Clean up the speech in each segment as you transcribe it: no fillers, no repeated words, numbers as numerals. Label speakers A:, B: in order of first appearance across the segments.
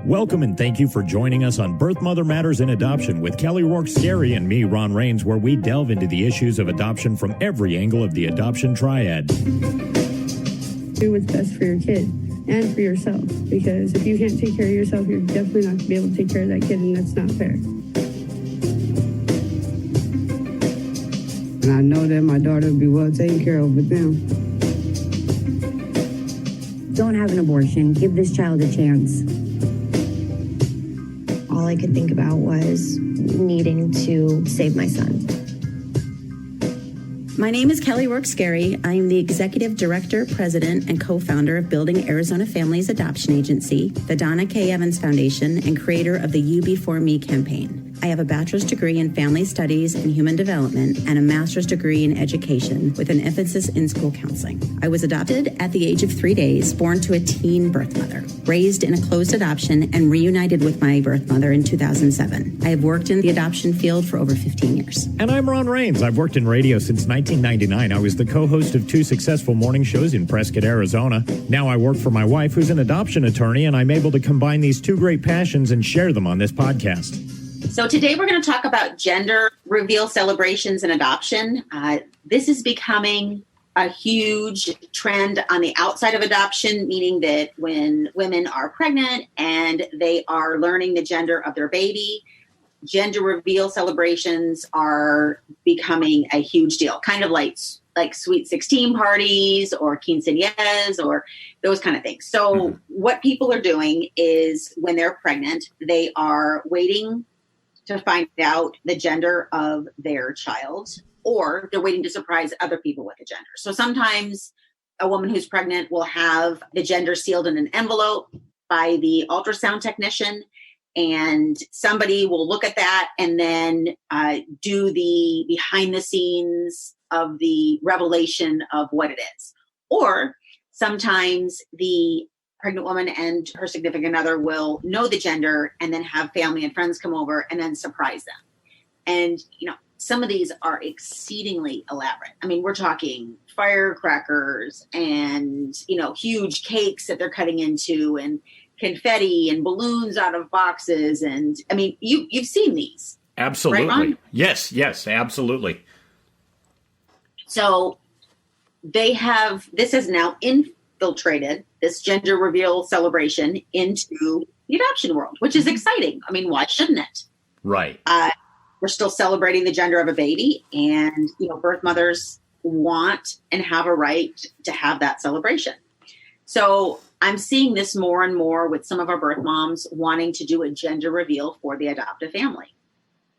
A: Welcome and thank you for joining us on Birth Mother Matters in Adoption with Kelly Rourke-Scary and me, Ron Rains, where we delve into the issues of adoption from every angle of the adoption triad.
B: Do what's best for your kid and for yourself, because if you can't take care of yourself, you're definitely not going to be able to take care of that kid, and that's not fair.
C: And I know that my daughter will be well taken care of with them.
D: Don't have an abortion. Give this child a chance.
E: All I could think about was needing to save my son.
F: My name is Kelly Rourke-Scary. I am the Executive Director, President, and co-founder of Building Arizona Families Adoption Agency, the Donna K. Evans Foundation, and creator of the You Before Me campaign. I have a bachelor's degree in family studies and human development and a master's degree in education with an emphasis in school counseling. I was adopted at the age of 3 days, born to a teen birth mother, raised in a closed adoption, and reunited with my birth mother in 2007. I have worked in the adoption field for over 15 years.
A: And I'm Ron Rains. I've worked in radio since 1999. I was the co-host of 2 successful morning shows in Prescott, Arizona. Now I work for my wife, who's an adoption attorney, and I'm able to combine these 2 great passions and share them on this podcast.
G: So today we're going to talk about gender reveal celebrations and adoption. This is becoming a huge trend on the outside of adoption, meaning that when women are pregnant and they are learning the gender of their baby, gender reveal celebrations are becoming a huge deal, kind of like Sweet 16 parties or quinceañeras or those kind of things. So what people are doing is when they're pregnant, they are waiting to find out the gender of their child, or they're waiting to surprise other people with the gender. So sometimes a woman who's pregnant will have the gender sealed in an envelope by the ultrasound technician, and somebody will look at that and then do the behind the scenes of the revelation of what it is. Or sometimes the pregnant woman and her significant other will know the gender and then have family and friends come over and then surprise them. And, some of these are exceedingly elaborate. I mean, we're talking firecrackers and, huge cakes that they're cutting into and confetti and balloons out of boxes. And I mean, you've seen these.
H: Absolutely.
G: Right, Ron?
H: Yes, absolutely.
G: So this has now infiltrated this gender reveal celebration into the adoption world, which is exciting. I mean, why shouldn't it?
H: Right.
G: We're still celebrating the gender of a baby, and birth mothers want and have a right to have that celebration. So I'm seeing this more and more with some of our birth moms wanting to do a gender reveal for the adoptive family.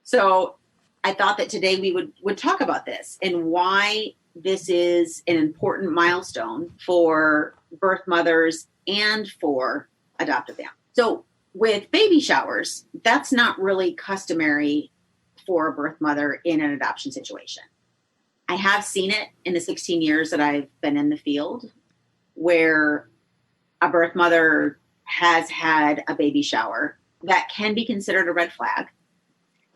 G: So I thought that today we would talk about this and why this is an important milestone for birth mothers and for adoptive families. So with baby showers, that's not really customary for a birth mother in an adoption situation. I have seen it in the 16 years that I've been in the field where a birth mother has had a baby shower. That can be considered a red flag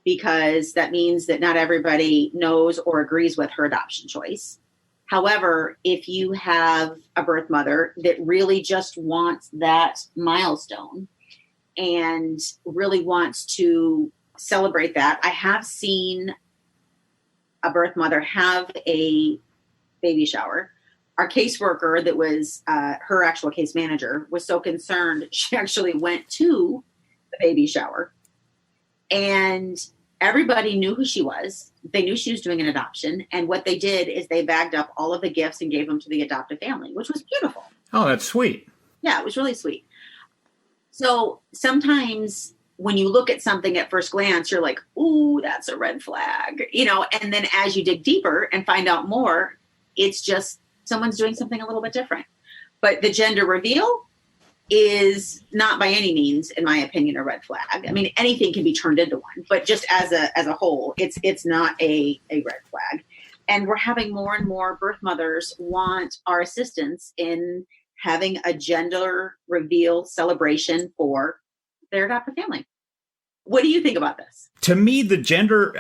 G: because that means that not everybody knows or agrees with her adoption choice. However, if you have a birth mother that really just wants that milestone and really wants to celebrate that, I have seen a birth mother have a baby shower. Our caseworker that was her actual case manager was so concerned, she actually went to the baby shower and everybody knew who she was. They knew she was doing an adoption. And what they did is they bagged up all of the gifts and gave them to the adoptive family, which was beautiful.
H: Oh, that's sweet.
G: Yeah, it was really sweet. So sometimes when you look at something at first glance, you're like, ooh, that's a red flag, and then as you dig deeper and find out more, it's just someone's doing something a little bit different. But the gender reveal is not by any means, in my opinion, a red flag. I mean, anything can be turned into one, but just as a whole, it's not a red flag. And we're having more and more birth mothers want our assistance in having a gender reveal celebration for their adoptive family. What do you think about this?
H: To me, the gender,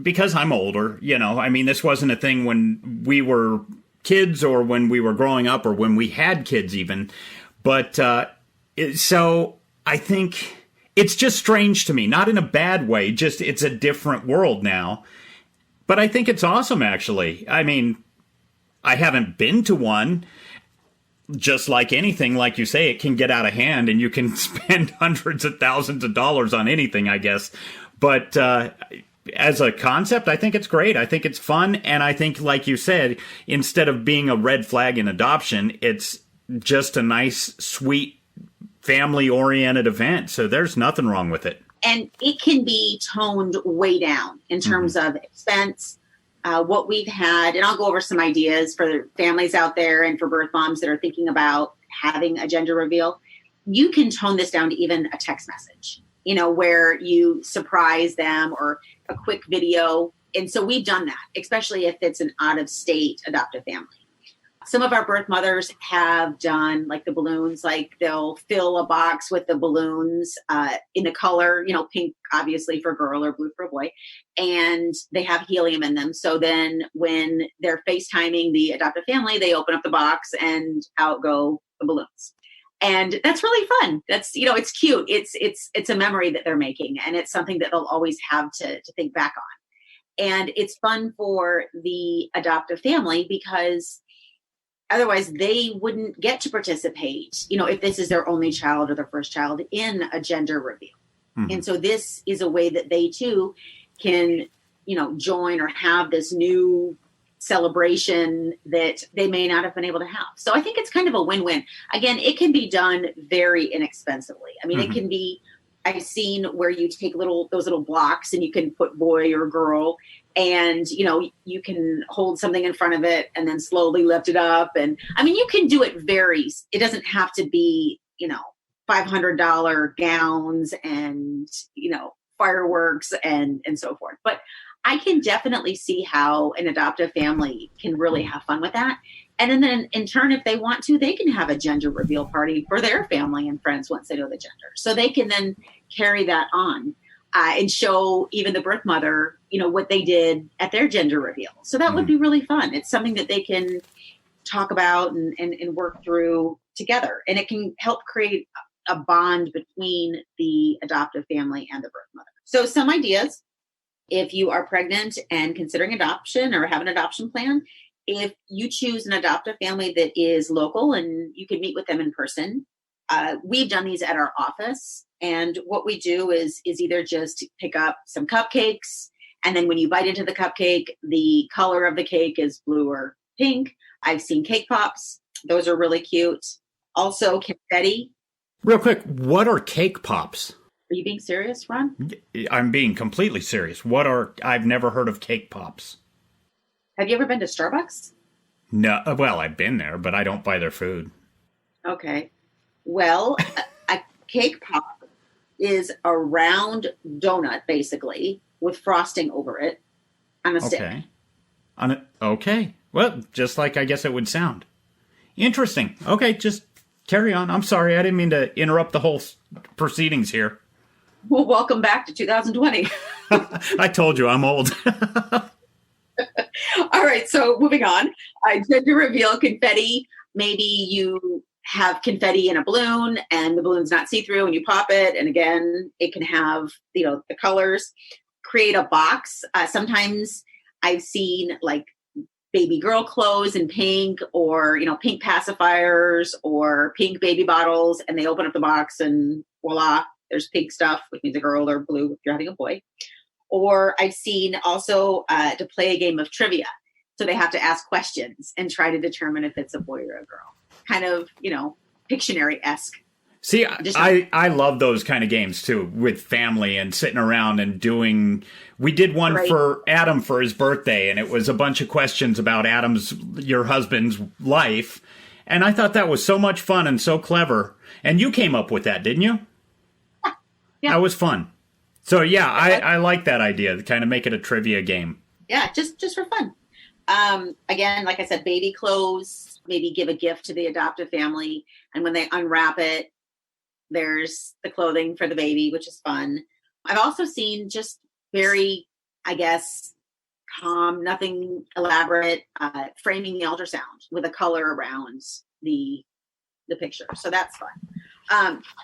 H: because I'm older, this wasn't a thing when we were kids or when we were growing up or when we had kids even. But so I think it's just strange to me, not in a bad way, just it's a different world now. But I think it's awesome, actually. I mean, I haven't been to one. Just like anything, like you say, it can get out of hand and you can spend hundreds of thousands of dollars on anything, I guess. But as a concept, I think it's great. I think it's fun. And I think, like you said, instead of being a red flag in adoption, it's just a nice, sweet, family-oriented event. So there's nothing wrong with it.
G: And it can be toned way down in terms of expense. What we've had, and I'll go over some ideas for families out there and for birth moms that are thinking about having a gender reveal. You can tone this down to even a text message, where you surprise them or a quick video. And so we've done that, especially if it's an out-of-state adoptive family. Some of our birth mothers have done like the balloons, like they'll fill a box with the balloons in the color, pink, obviously for a girl or blue for a boy, and they have helium in them. So then when they're FaceTiming the adoptive family, they open up the box and out go the balloons. And that's really fun. That's, it's cute. It's a memory that they're making, and it's something that they'll always have to think back on. And it's fun for the adoptive family because otherwise they wouldn't get to participate, if this is their only child or their first child, in a gender reveal. And so this is a way that they too can, join or have this new celebration that they may not have been able to have. So I think it's kind of a win-win. Again, it can be done very inexpensively. I mean, it can be, I've seen where you take those little blocks and you can put boy or girl, and you can hold something in front of it and then slowly lift it up. And I mean, you can do it it doesn't have to be, $500 gowns and, fireworks and so forth. But I can definitely see how an adoptive family can really have fun with that. And then in turn, if they want to, they can have a gender reveal party for their family and friends once they know the gender. So they can then carry that on and show even the birth mother, what they did at their gender reveal. So that would be really fun. It's something that they can talk about and work through together. And it can help create a bond between the adoptive family and the birth mother. So some ideas, if you are pregnant and considering adoption or have an adoption plan, if you choose an adoptive family that is local and you can meet with them in person, we've done these at our office. And what we do is either just pick up some cupcakes, and then when you bite into the cupcake, the color of the cake is blue or pink. I've seen cake pops. Those are really cute. Also confetti.
H: Real quick, what are cake pops?
G: Are you being serious, Ron?
H: I'm being completely serious. I've never heard of cake pops.
G: Have you ever been to Starbucks?
H: No, well, I've been there, but I don't buy their food.
G: Okay. Well, a cake pop is a round donut, basically, with frosting over it on a stick.
H: Okay. Well, just like I guess it would sound. Interesting. Okay, just carry on. I'm sorry. I didn't mean to interrupt the whole proceedings here.
G: Well, welcome back to 2020.
H: I told you I'm old.
G: All right, so moving on. Gender reveal confetti. Maybe you have confetti in a balloon and the balloon's not see-through and you pop it. And again, it can have, the colors. Create a box. Sometimes I've seen like baby girl clothes in pink, or, pink pacifiers or pink baby bottles, and they open up the box and voila, there's pink stuff, which means a girl, or blue if you're having a boy. Or I've seen also to play a game of trivia. So they have to ask questions and try to determine if it's a boy or a girl. Kind of, Pictionary-esque.
H: See, I love those kind of games too, with family and sitting around and doing. We did one for Adam for his birthday, and it was a bunch of questions about your husband's life. And I thought that was so much fun and so clever. And you came up with that, didn't you? Yeah. That was fun. So yeah, I like that idea, to kind of make it a trivia game.
G: Yeah, just for fun. Again, like I said, baby clothes, maybe give a gift to the adoptive family. And when they unwrap it, there's the clothing for the baby, which is fun. I've also seen just very, I guess, calm, nothing elaborate, framing the ultrasound with a color around the picture. So that's fun.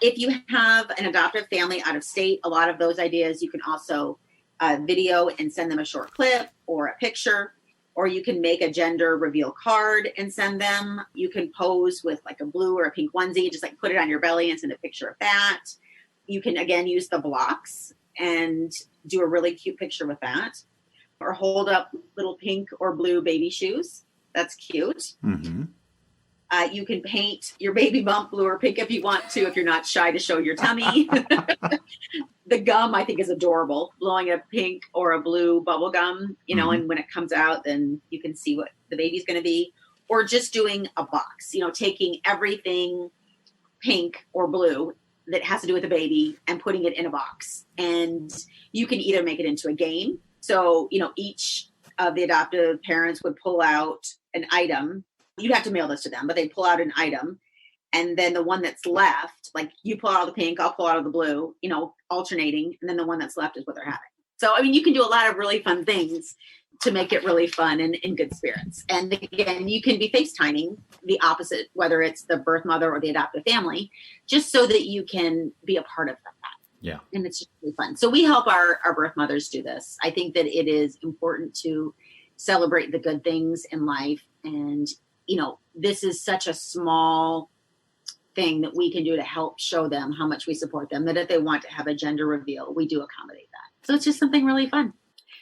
G: If you have an adoptive family out of state, a lot of those ideas you can also video and send them a short clip or a picture, or you can make a gender reveal card and send them. You can pose with like a blue or a pink onesie, just like put it on your belly and send a picture of that. You can, again, use the blocks and do a really cute picture with that, or hold up little pink or blue baby shoes. That's cute.
H: Mm-hmm.
G: You can paint your baby bump blue or pink if you want to, if you're not shy to show your tummy. The gum, I think, is adorable. Blowing a pink or a blue bubble gum, and when it comes out, then you can see what the baby's going to be. Or just doing a box, taking everything pink or blue that has to do with the baby and putting it in a box. And you can either make it into a game. So, each of the adoptive parents would pull out an item. You'd have to mail this to them, but they pull out an item. And then the one that's left, like you pull out of the pink, I'll pull out of the blue, alternating. And then the one that's left is what they're having. So, you can do a lot of really fun things to make it really fun and in good spirits. And again, you can be FaceTiming the opposite, whether it's the birth mother or the adoptive family, just so that you can be a part of that.
H: Yeah.
G: And it's just really fun. So we help our birth mothers do this. I think that it is important to celebrate the good things in life. And, this is such a small thing that we can do to help show them how much we support them, that if they want to have a gender reveal, we do accommodate that. So it's just something really fun.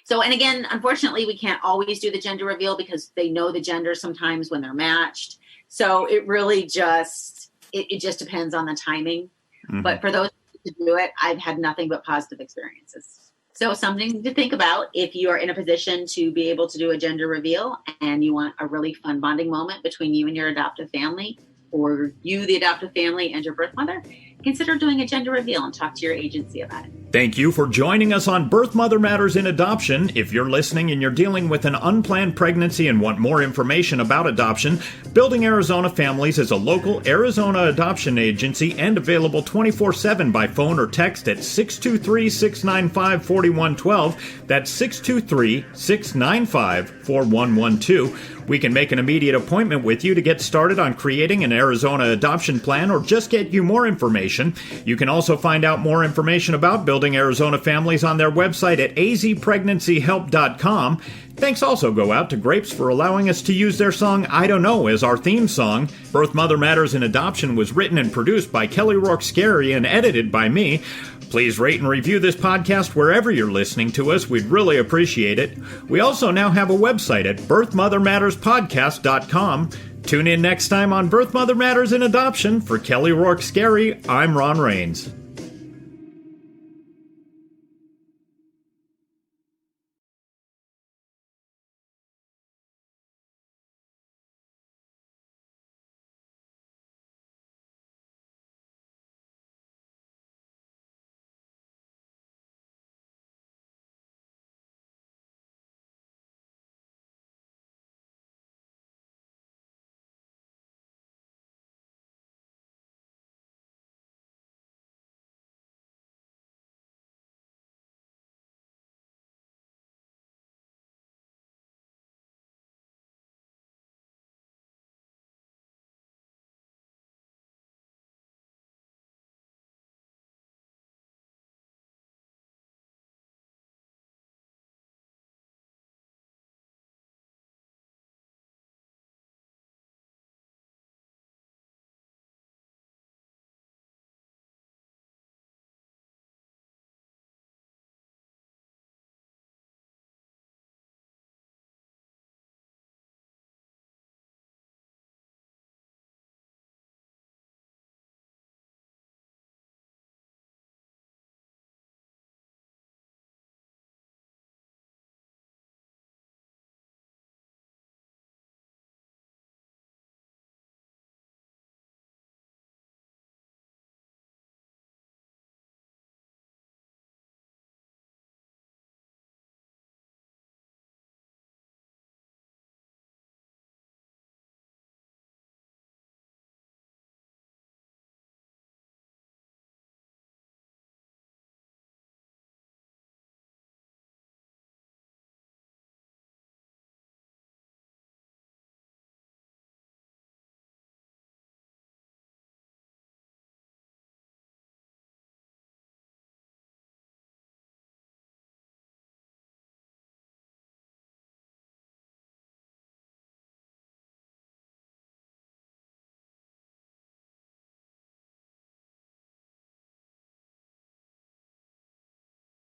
G: So, and again, unfortunately, we can't always do the gender reveal because they know the gender sometimes when they're matched. So it really just, it just depends on the timing. Mm-hmm. But for those to do it, I've had nothing but positive experiences. So something to think about if you are in a position to be able to do a gender reveal and you want a really fun bonding moment between you and your adoptive family, or you, the adoptive family, and your birth mother, consider doing a gender reveal and talk to your agency about it.
H: Thank you for joining us on Birth Mother Matters in Adoption. If you're listening and you're dealing with an unplanned pregnancy and want more information about adoption, Building Arizona Families is a local Arizona adoption agency and available 24/7 by phone or text at 623-695-4112. That's 623-695-4112. We can make an immediate appointment with you to get started on creating an Arizona adoption plan or just get you more information. You can also find out more information about Building Arizona Families on their website at azpregnancyhelp.com. Thanks also go out to Grapes for allowing us to use their song I Don't Know as our theme song. Birth Mother Matters in Adoption was written and produced by Kelly Rourke Scary and edited by me. Please rate and review this podcast wherever you're listening to us. We'd really appreciate it. We also now have a website at birthmothermatterspodcast.com. Tune in next time on Birth Mother Matters in Adoption. For Kelly Rourke Scary, I'm Ron Rains.